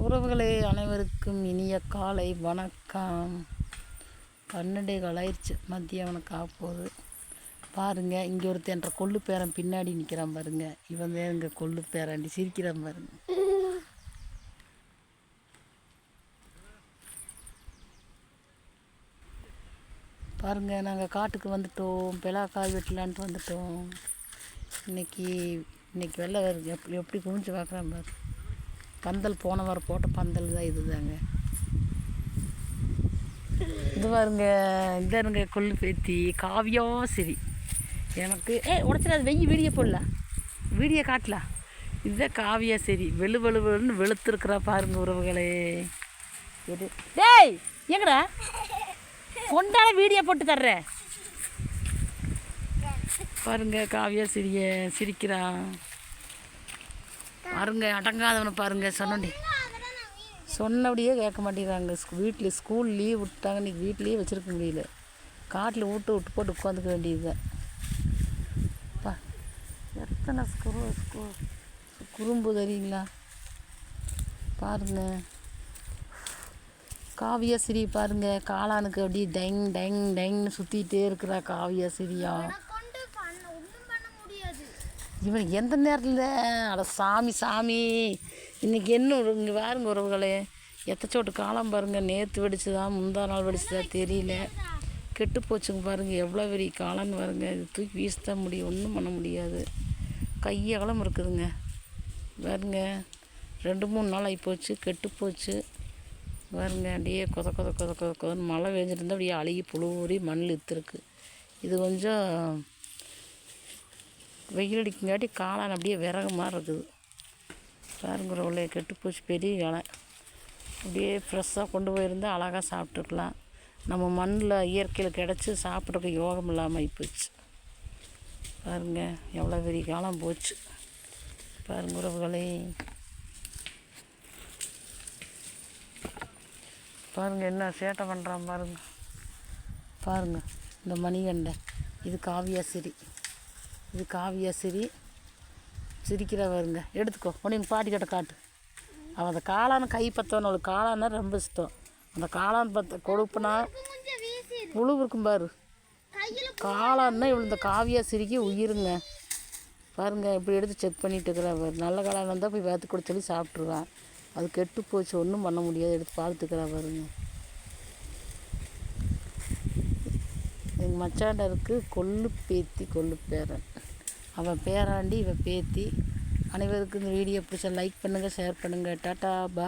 உறவுகளே அனைவருக்கும் இனிய காலை வணக்கம். 12 ஆயிடுச்சு, மதியம் ஆகப்போகுது. பாருங்கள், இங்கே ஒருத்தர் என்ற கொள்ளு பேரன் பின்னாடி நிற்கிறான் பாருங்க. இவன் தான் எங்கள் கொள்ளு பேராண்டி, சிரிக்கிறான் பாருங்க. பாருங்கள், நாங்கள் காட்டுக்கு வந்துட்டோம். காய் வெட்டலான்ட்டு வந்துட்டோம். இன்னைக்கு வெள்ளை வருது. எப்படி குனிஞ்சு பார்க்குறான் பாரு. பந்தல் போன வாரம் போட்ட பந்தல் தான் இதுதாங்க. இது பாருங்க, இதாருங்க கொள்ளு பேத்தி காவியா. சரி, எனக்கு உடச்சிடாது வெய்ய வீடியோ போடலாம், வீடியோ காட்டலாம். இதுதான் காவியா. சரி, வெளுன்னு வெளுத்துருக்குறா பாருங்க உறவுகளே. எது டேய் எங்கடா கொண்டாட வீடியோ போட்டு தர்றேன் பாருங்க. காவியா சிரிக்கிறான் பாருங்க. அடங்காதவனை பாருங்க. சொன்னபடியே கேட்க மாட்டேங்கிறாங்க. வீட்டில் ஸ்கூல் லீவ் விட்டாங்க, இன்றைக்கி வீட்லேயே வச்சுருக்க முடியல. காட்டில் விட்டு போட்டு உட்காந்துக்க வேண்டியது தான். எத்தனை குறும்பு தெரியுங்களா பாருங்க. காவியா சிரி பாருங்க. காளானுக்கு அப்படியே டெங்னு சுற்றிக்கிட்டே இருக்கிறா காவியா சிரியா. இவன் எந்த நேரத்தில் அட சாமி இன்றைக்கி என்ன இங்கே பாருங்க உறவுகளே. எத்தச்சோட்டு காலம் பாருங்கள். நேற்று வெடிச்சுதா முந்தா நாள் வெடிச்சுதா தெரியல, கெட்டு போச்சுங்க பாருங்கள். எவ்வளோ பெரிய காளான்னு பாருங்க. இது தூக்கி வீசத்தான் முடியும், ஒன்றும் பண்ண முடியாது. கையகலம் இருக்குதுங்க பாருங்க. 2-3 நாள் ஆகிப்போச்சு, கெட்டு போச்சு பாருங்க. அப்படியே கொதன்னு மழை பெஞ்சிருந்தால் அப்படியே அழுகி புழுவூறி மண்ணில் இத்துருக்கு. இது கொஞ்சம் வெயில் அடிக்குங்காட்டி காளான் அப்படியே விறகு மாதிரி இருக்குது பாருங்க உள்ள. கெட்டுப்போச்சு பெரிய காளான். அப்படியே ஃப்ரெஷ்ஷாக கொண்டு போயிருந்தால் அழகாக சாப்பிட்டுருக்கலாம். நம்ம மண்ணில் இயற்கையில் கிடச்சி சாப்பிட்றதுக்கு யோகம் இல்லாமல் ஆகிப்போச்சு பாருங்க. எவ்வளோ பெரிய காலம் போச்சு பாருங்க உறவுகளே. பாருங்கள் என்ன சேட்டை பண்ணுறான் பாருங்க. இந்த மணிகண்டை இது காவியா சிரி சிரிக்கிற வருங்க. எடுத்துக்கோ, உடனே பாட்டி கிட்ட காட்டு. அவன் அந்த காளான் கைப்பற்றவன். அவளுக்கு காளான்னா ரொம்ப இஷ்டம். அந்த காளான் கொடுப்புனா புழு இருக்கும் பாரு. காளான்னா இவள் இந்த காவியா சிரிக்கி உயிருங்க பாருங்க. இப்படி எடுத்து செக் பண்ணிட்டு இருக்கிறான் பாரு. நல்ல காளான் வந்தால் போய் வேத்து கூட சொல்லி சாப்பிட்ருவான். அது கெட்டு போச்சு, ஒன்றும் பண்ண முடியாது. எடுத்து பார்த்துக்கிறா பாருங்க. எங்கள் மச்சாண்ட இருக்குது கொள்ளு பேரன். அவன் பேராண்டி, இவன் பேத்தி. அனைவருக்கும் இந்த வீடியோ பிடிச்சா லைக் பண்ணுங்கள், ஷேர் பண்ணுங்கள். டாட்டா பா.